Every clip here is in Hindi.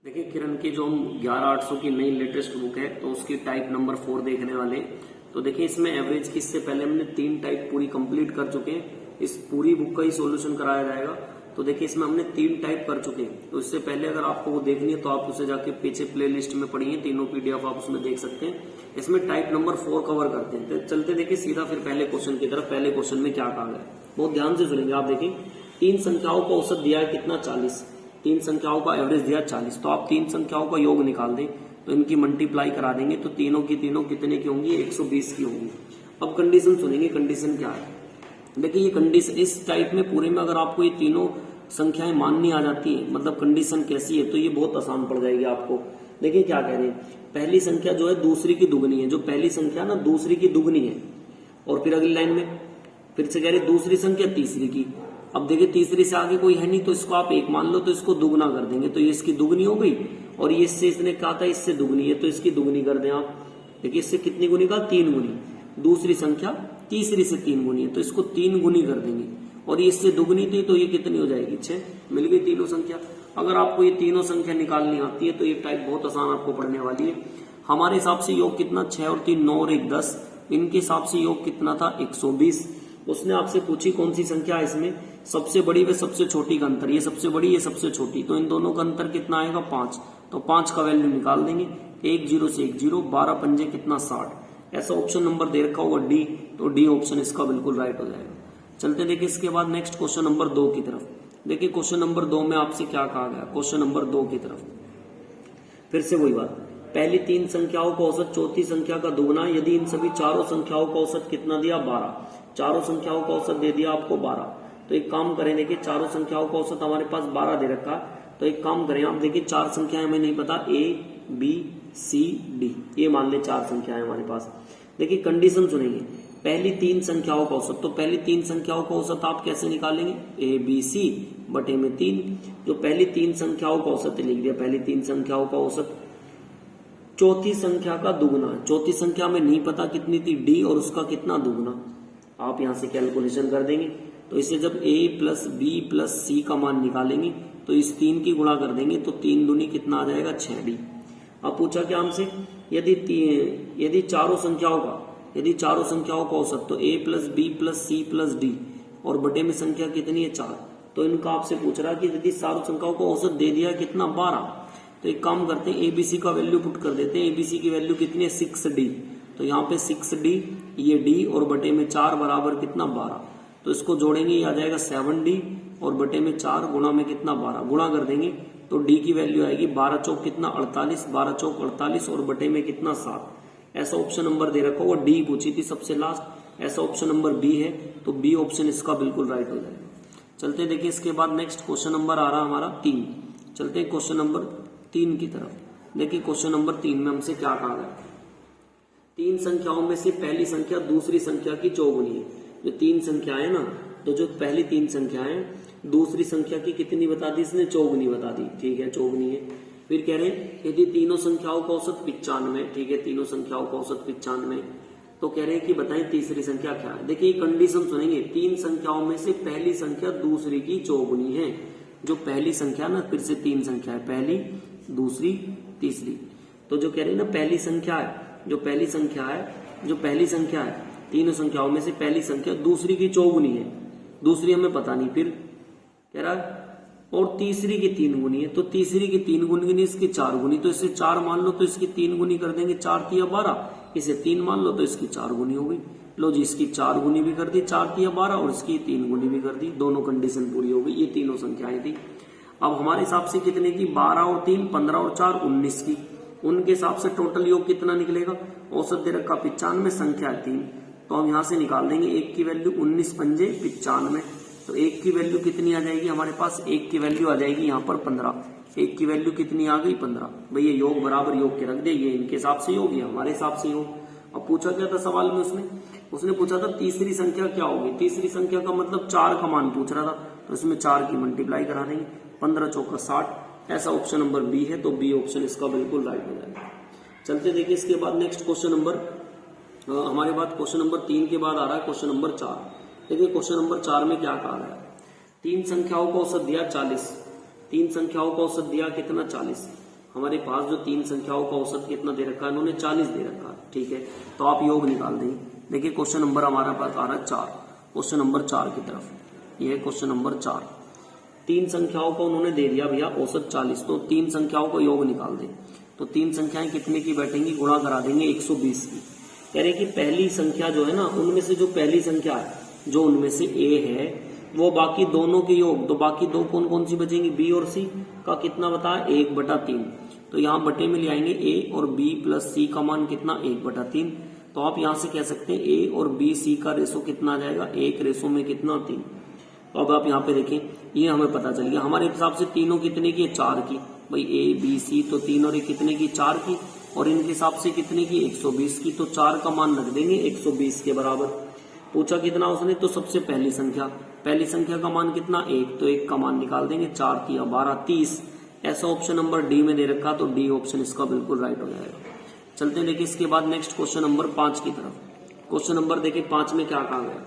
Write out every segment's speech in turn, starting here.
देखिए किरण की जो हम 11800 की नई लेटेस्ट बुक है तो उसकी टाइप नंबर 4 देखने वाले हैं। तो देखिए इसमें एवरेज की इससे पहले हमने 3 टाइप पूरी कंप्लीट कर चुके हैं। इस पूरी बुक का ही सॉल्यूशन कराया जाएगा। तो देखिए इसमें हमने 3 टाइप कर चुके हैं। तो इससे पहले अगर आपको वो देखनी है तो आप उसे जाके पीछे प्ले लिस्ट में पढ़िए, तीनों पीडीएफ आप उसमें देख सकते हैं। इसमें टाइप नंबर 4 कवर करते हैं। तो चलते देखिए सीधा फिर पहले क्वेश्चन की तरफ। पहले क्वेश्चन में क्या कहा गया, बहुत ध्यान से सुनेंगे आप। देखिए 3 संख्याओं का औसत दिया है कितना, 40। 3 संख्याओं का एवरेज दिया 40। तो आप 3 संख्याओं का योग निकाल दें तो इनकी मल्टीप्लाई करा देंगे तो तीनों की तीनों कितने की होंगी, 120 की होंगी। अब कंडीशन सुनेंगे, कंडीशन क्या है। देखिए ये कंडीशन इस टाइप में पूरे में अगर आपको ये तीनों संख्याएं माननी आ जाती है, मतलब कंडीशन कैसी है, तो ये बहुत आसान पड़ जाएगी आपको। देखिए क्या कह रहे हैं, पहली संख्या जो है दूसरी की दुगनी है। जो पहली संख्या ना दूसरी की दुगनी है। और फिर अगली लाइन में फिर से कह रहे दूसरी संख्या तीसरी की। अब देखिए तीसरी से आगे कोई है नहीं तो इसको आप 1 मान लो, तो इसको दुगना कर देंगे तो ये इसकी दुगनी हो गई। और ये इससे इसने कहा था इससे दुगनी है तो इसकी दुगनी कर दें आप। देखिए इससे कितनी गुनी का, 3 गुनी। दूसरी संख्या तीसरी से 3 गुनी है तो इसको 3 गुनी कर देंगे। और ये इससे दुगनी थी तो ये कितनी हो जाएगी, 6। मिल गई तीनों संख्या। अगर आपको ये तीनों संख्या निकालनी आती है तो ये टाइप बहुत आसान आपको पढ़ने वाली है। हमारे हिसाब से योग कितना, 6 और 3 9 और 1 10। इनके हिसाब से योग कितना था, 120। उसने आपसे पूछी कौन सी संख्या है इसमें सबसे बड़ी व सबसे छोटी का अंतर। ये सबसे बड़ी, ये सबसे छोटी, तो इन दोनों का अंतर कितना आएगा, 5। तो 5 का वैल्यू निकाल देंगे। 1 0 से 1 0, 12 पंजे कितना, 60। ऐसा ऑप्शन नंबर दे रखा होगा डी, तो डी ऑप्शन इसका बिल्कुल राइट हो जाएगा। चलते देखिए इसके बाद नेक्स्ट क्वेश्चन नंबर 2 की तरफ। देखिए क्वेश्चन नंबर 2 में आपसे क्या कहा गया, क्वेश्चन नंबर 2 की तरफ फिर से वही बात। पहली 3 संख्याओं का औसत चौथी संख्या का दुगना यदि इन सभी चारों संख्याओं का औसत कितना दिया, 12। चारों संख्याओं का औसत दे दिया आपको 12। तो एक काम करें, देखिए चारों संख्याओं का औसत हमारे पास 12 दे रखा। तो एक काम करें आप, देखिए 4 संख्याएं हमें नहीं पता, A B C D, ये मान ले 4 संख्याएं हमारे पास। देखिए कंडीशन सुनेंगे, पहली 3 संख्याओं का औसत। तो पहली 3 संख्याओं का औसत आप कैसे निकालेंगे, A B C बटे में 3। जो पहली 3 संख्याओं का औसत लिख दिया, पहली 3 संख्याओं का औसत चौथी संख्या का दुगना। चौथी संख्या में नहीं पता कितनी थी, D, और उसका कितना दुगना। आप यहां से कैलकुलेशन कर देंगे। तो इसे जब A plus B plus C का मान निकालेंगे तो इस 3 की गुणा कर देंगे तो 3 दूनी कितना आ जाएगा, 6D। अब पूछा क्या हमसे, यदि चारों संख्याओं का औसत, तो A plus B plus C plus D और बटे में संख्या कितनी है, 4। तो इनका आपसे पूछ रहा है कि यदि चारों संख्याओं का औसत दे दिया कितना, 12। तो एक काम करते हैं, ABC का वैल्यू पुट कर देते हैं। ABC की वैल्यू कितनी है, 6D। तो यहाँ पे 6D, ये D और बटे में 4 बराबर कितना, 12। तो इसको जोड़ेंगे, ये आ जाएगा 7D और बटे में 4 गुणा में कितना, 12। गुणा कर देंगे तो D की वैल्यू आएगी 12 चौक कितना, 48। 12 चौक 48 और बटे में कितना, 7। ऐसा ऑप्शन नंबर दे रखा होगा, D पूछी थी सबसे लास्ट। ऐसा ऑप्शन नंबर B है तो B ऑप्शन इसका बिल्कुल राइट हो जाएगा। चलते देखिए इसके बाद नेक्स्ट क्वेश्चन नंबर आ रहा हमारा 3। चलते हैं क्वेश्चन नंबर 3 की तरफ। देखिए क्वेश्चन नंबर 3 में हमसे क्या कहा गया, 3 संख्याओं में से पहली संख्या दूसरी संख्या की चौगुनी है। जो 3 संख्याएं ना, तो जो पहली 3 संख्याएं दूसरी संख्या की कितनी बता दी इसने, चौगुनी बता दी। ठीक है, चौगुनी है। फिर कह रहे हैं यदि तीनों संख्याओं का औसत 95, ठीक है, तीनों संख्याओं का औसत 95, तो कह रहे हैं कि बताएं तीसरी संख्या क्या है। देखिए कंडीशन सुनेंगे, 3 संख्याओं में से पहली संख्या दूसरी की चौगुनी है। जो पहली संख्या ना, फिर से 3 संख्या है, पहली दूसरी तीसरी। तो जो कह रहे हैं ना पहली संख्या है, जो पहली संख्या है तीनों संख्याओं में से पहली संख्या दूसरी की चौगुनी है। दूसरी हमें पता नहीं, फिर कह रहा है और तीसरी की 3 गुनी है। तो तीसरी की 3 गुनी इसकी 4 गुनी। तो इससे 4 मान लो तो इसकी 3 गुनी कर देंगे, 4 तिया 12। इसे 3 मान लो तो इसकी 4 गुनी हो गई। लो जी, इसकी 4 गुनी भी कर दी, 4 तिया 12, और इसकी 3 गुनी भी कर दी। दोनों कंडीशन पूरी हो गई। ये तीनों संख्याएं थी। अब हमारे हिसाब से कितने की, 12 और 3 15 और 4 19 की। उनके हिसाब से टोटल योग कितना निकलेगा, औसत दे रखा 95, संख्या 3। तो हम यहां से निकाल देंगे 1 की वैल्यू, 19 पंजे 95। तो 1 की वैल्यू कितनी आ जाएगी हमारे पास, 1 की वैल्यू आ जाएगी यहाँ पर 15। 1 की वैल्यू कितनी आ गई, 15। भाई ये योग बराबर योग के रख दे, ये इनके हिसाब से योग, ये हमारे हिसाब से योग। अब पूछा क्या था सवाल में, उसने पूछा था तीसरी संख्या क्या होगी। तीसरी संख्या का मतलब 4 का मान पूछ रहा था, तो इसमें 4 की मल्टीप्लाई करा देंगे, 15 चौका 60। ऐसा ऑप्शन नंबर B है, तो B ऑप्शन इसका बिल्कुल राइट हो जाएगा। चलते देखिए इसके बाद नेक्स्ट क्वेश्चन नंबर, हमारे पास क्वेश्चन नंबर 3 के बाद आ रहा है क्वेश्चन नंबर 4। देखिए क्वेश्चन नंबर 4 में क्या कहा गया, 3 संख्याओं का औसत दिया 40। 3 संख्याओं का औसत दिया कितना, 40। हमारे पास जो 3 संख्याओं का औसत कितना दे रखा है, उन्होंने 40 दे रखा है, ठीक है। तो आप योग निकाल देंगे। देखिए क्वेश्चन नंबर हमारा पास आ रहा है 4, क्वेश्चन नंबर 4 की तरफ, ये है क्वेश्चन नंबर 4। 3 संख्याओं का उन्होंने दे दिया भैया औसत 40, तो 3 संख्याओं का योग निकाल दें। तो 3 संख्याएं कितने की बैठेंगी, गुणा करा देंगे 120 की। कह रहे कि पहली संख्या जो है ना, उनमें से जो पहली संख्या है, जो उनमें से ए है, वो बाकी दोनों के योग, तो बाकी दो कौन कौन सी बचेंगी, बी और सी का कितना बताया, 1/3। तो यहाँ बटे में ले आएंगे ए और बी प्लस सी का मान कितना, 1/3। तो आप यहाँ से कह सकते हैं ए और बी सी का रेशो कितना आ जाएगा, 1 रेशो में कितना, 3। तो अब आप यहाँ पे देखें, ये हमें पता चल गया। हमारे हिसाब से तीनों कितने की है, 4 की। भाई ए बी सी तो 3 और 1 कितने की, 4 की। और इनके हिसाब से कितने की, 120 की। तो 4 का मान रख देंगे 120 के बराबर। पूछा कितना उसने, तो सबसे पहली संख्या का मान कितना, 1, तो 1 का मान निकाल देंगे, 4 3 12 30। ऐसा ऑप्शन नंबर डी में दे रखा, तो डी ऑप्शन इसका बिल्कुल राइट हो जाएगा। चलते हैं देखिए इसके बाद नेक्स्ट क्वेश्चन नंबर 5 की तरफ। क्वेश्चन नंबर देखिए 5 में क्या कहा गया,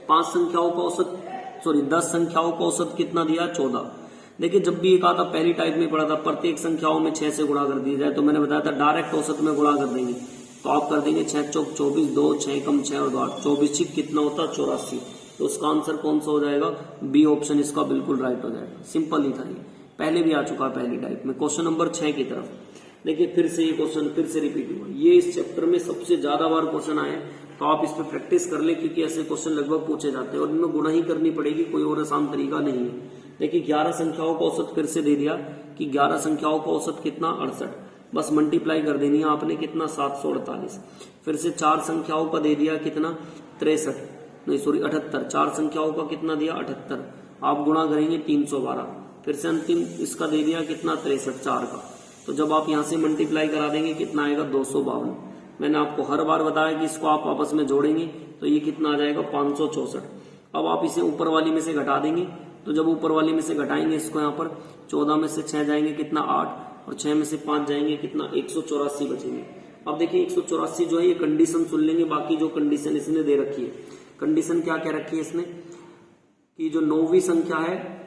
10 संख्याओं का औसत कितना दिया, 14। देखिए जब भी एक आता पहली टाइप में पढ़ा था, प्रत्येक संख्याओं में 6 से गुणा कर दिया जाए, तो मैंने बताया था डायरेक्ट औसत में गुणा कर देंगे। तो आप कर देंगे 6 चौक 24, 2 6 कम 6 और 2 8, 24 6 कितना होता, 84। तो उसका आंसर कौन सा हो जाएगा, बी ऑप्शन इसका बिल्कुल राइट हो जाएगा। सिंपल ही था, ये पहले भी आ चुका है पहली टाइप में। क्वेश्चन नंबर 6 की तरफ देखिए, फिर से ये क्वेश्चन फिर से रिपीट हुआ। ये इस चैप्टर में सबसे ज्यादा बार क्वेश्चन आए, तो आप इस पर प्रैक्टिस कर ले, क्योंकि ऐसे क्वेश्चन लगभग पूछे जाते हैं और इनमें गुणा ही करनी पड़ेगी, कोई और आसान तरीका नहीं है। देखिए 11 संख्याओं का औसत फिर से दे दिया कि 11 संख्याओं का औसत कितना, 68। बस मल्टीप्लाई कर देनी है आपने, कितना, 748। फिर से 4 संख्याओं का दे दिया कितना, 78। 4 संख्याओं का कितना दिया, 78। आप गुणा करेंगे 312। फिर से अंतिम इसका दे दिया कितना, 63 4 का। तो जब आप यहाँ से मल्टीप्लाई करा देंगे कितना आएगा, 252। मैंने आपको हर बार बताया कि इसको आप आपस में जोड़ेंगे तो ये कितना आ जाएगा, 564। अब आप इसे ऊपर वाली में से घटा देंगे, तो जब ऊपर वाली में से घटाएंगे इसको, यहाँ पर 14 में से 6 जाएंगे कितना, 8, और 6 में से 5 जाएंगे कितना, 184 बचेंगे। अब देखिए 184 जो है, ये कंडीशन सुन लेंगे, बाकी जो कंडीशन इसने दे रखी है। कंडीशन क्या क्या रखी है इसने, कि जो 9वीं संख्या है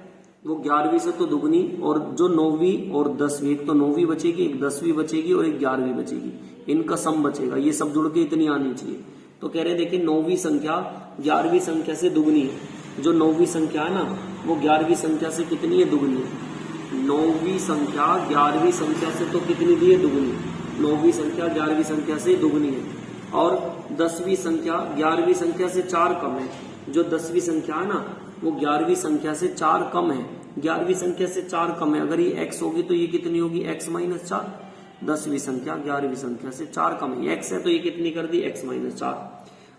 वो 11वीं से तो दुगनी, और जो 9वीं और 10वीं, एक तो 9वीं बचेगी, एक 10वीं बचेगी और एक 11वीं बचेगी, इनका सम बचेगा। ये सब जुड़ के इतनी आनी चाहिए। तो कह रहे हैं देखिए 9वीं संख्या 11वीं संख्या से दुगनी है। जो 9वीं संख्या है ना, वो 11वीं संख्या से कितनी है, दुगनी है। 9वीं संख्या 11वीं संख्या से तो कितनी दी है, दुगनी। 9वीं संख्या 11वीं संख्या से दुगनी है। और 10वीं संख्या 11वीं संख्या से 4 कम है। जो 10वीं संख्या है ना, वो 11वीं संख्या से 4 कम है। 11वीं संख्या से 4 कम है। अगर ये x होगी तो ये कितनी होगी, x - 4। 10वीं संख्या 11वीं संख्या से 4 कम है, x है तो ये कितनी कर दी, x - 4।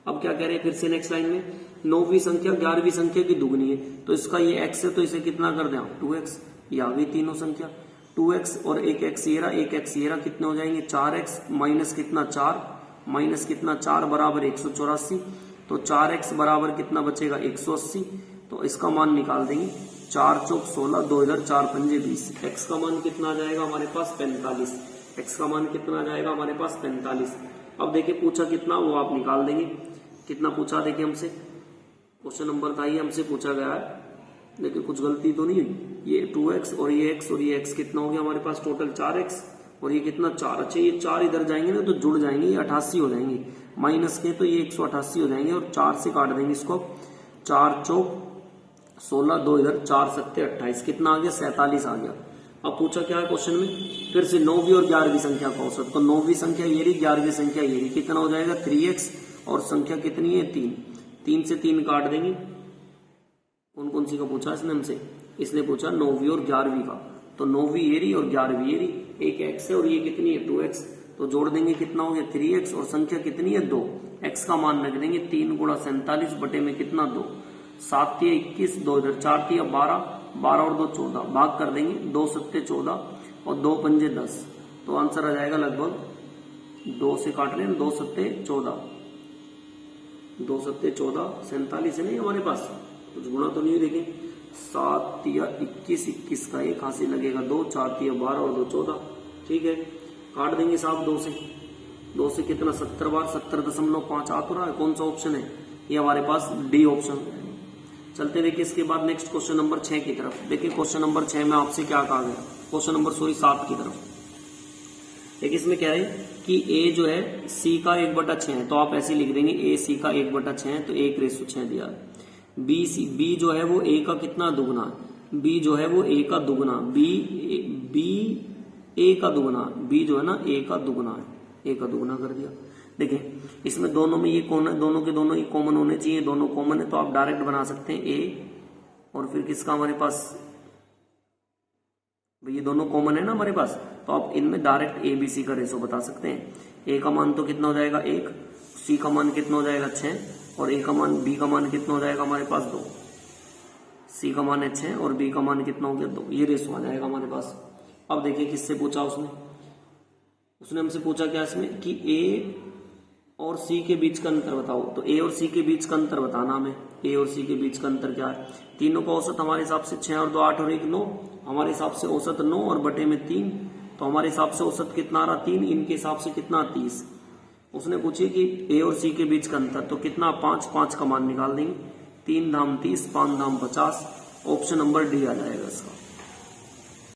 अब क्या कह रहे हैं फिर से नेक्स्ट लाइन में, 9वीं संख्या 11वीं संख्या की दुगनी है, तो इसका ये x है तो इसे कितना कर दें, 2x। ये आ गई तीनों संख्या, 2x और एक x ये रहा, एक x ये रहा, कितने हो जाएंगे, 4x माइनस कितना, 4 माइनस कितना, 4 बराबर 184। तो 4x बराबर कितना बचेगा, 180। तो इसका मान निकाल देंगे, 4 चौक 16, 2 इधर 4 पंजे 20। x का मान कितना आ जाएगा हमारे पास, 45। x का मान कितना आ जाएगा हमारे पास, 45। अब देखिए पूछा कितना, वो आप निकाल देंगे। कितना पूछा देखिए हमसे, क्वेश्चन नंबर था ये, हमसे पूछा गया है। देखिए कुछ गलती तो नहीं हुई, ये 2x और ये x और ये x कितना हो गया हमारे पास, टोटल 4x और ये कितना, 4। अच्छा ये 4 इधर जाएंगे ना तो जुड़ जाएंगे, ये 88 हो जाएंगे, माइनस के तो ये 188 हो जाएंगे, और 4 से काट देंगे इसको। 4 चौक 16, 2 इधर 4 7 28, कितना आ गया, 47 आ गया। अब पूछा क्या है क्वेश्चन में, फिर से 9वीं और 11वीं संख्या का औसत। तो 9वीं संख्या ये रही, 11वीं संख्या ये रही, कितना हो जाएगा, 3x, और संख्या कितनी है, 3। 3 से 3 काट देंगे। कौन कौन सी का पूछा इसने हमसे, इसने पूछा 9वीं और 11वीं का। तो 9वीं ये रही और 11वीं ये रही, एक x है और ये कितनी है, 2x। तो जोड़ देंगे कितना हो गया, 3x, और संख्या कितनी है, 2। x का मान रख देंगे 3 गुणा 47 बटे में कितना, 2। 7 × 21, 2 इधर 4 × 12, 12 और 2 14, भाग कर देंगे, 2 7 14 और 2 पंजे 10। तो आंसर आ जाएगा लगभग 2 से काट लें, 2 7 14, 2 7 14, 47 है नहीं हमारे पास, कुछ गुणा तो नहीं। देखें 7 × 21, 21 का एक हाथ से लगेगा 2, 4 × 12 और 2 14, ठीक है। काट देंगे साहब 2 से कितना, 70 बार 70.5 आ तो रहा है। कौन सा ऑप्शन है, ये हमारे पास डी ऑप्शन। चलते देखिए इसके बाद नेक्स्ट क्वेश्चन नंबर 6 की तरफ। देखिए क्वेश्चन नंबर 6 में आपसे क्या कहा गया, क्वेश्चन नंबर 7 की तरफ। देखिए इसमें क्या है कि a जो है c का 1/6 है, तो आप ऐसे लिख देंगे a c का 1/6 है, तो 1/6 दिया है। b जो है वो a का कितना दुगुना है, b जो है वो a का दुगुना, b a का दुगुना, b जो है ना a का दुगुना है, a का दुगुना कर दिया। देखिए इसमें दोनों में ये कौन है, दोनों के दोनों ही कॉमन होने चाहिए, दोनों कॉमन है तो आप डायरेक्ट बना सकते हैं a और फिर किसका हमारे पास, ये दोनों कॉमन है ना हमारे पास, तो आप इनमें डायरेक्ट ए बी सी का रेशो बता सकते हैं। ए का मान तो कितना हो जाएगा 1, सी का मान कितना हो जाएगा 6 और ए का मान बी का मान कितना हो जाएगा हमारे पास 2, सी का मान है 6 और बी का मान कितना हो गया 2, ये रेशो आ जाएगा हमारे पास। अब देखिए किससे पूछा उसने हमसे पूछा क्या इसमें कि ए और सी के बीच का अंतर बताओ, तो ए और सी के बीच का अंतर बताना हमें। ए और सी के बीच का अंतर क्या है, तीनों का औसत हमारे हिसाब से 6 और 2 8 और 1 9, हमारे हिसाब से औसत 9 और बटे में 3, तो हमारे हिसाब से औसत कितना आ रहा 3, इनके हिसाब से कितना 30। उसने पूछी कि ए और सी के बीच का अंतर, तो कितना 5, 5 का मान निकाल देंगे, 3 धाम 30, 5 धाम 50, ऑप्शन नंबर डी आ जाएगा इसका।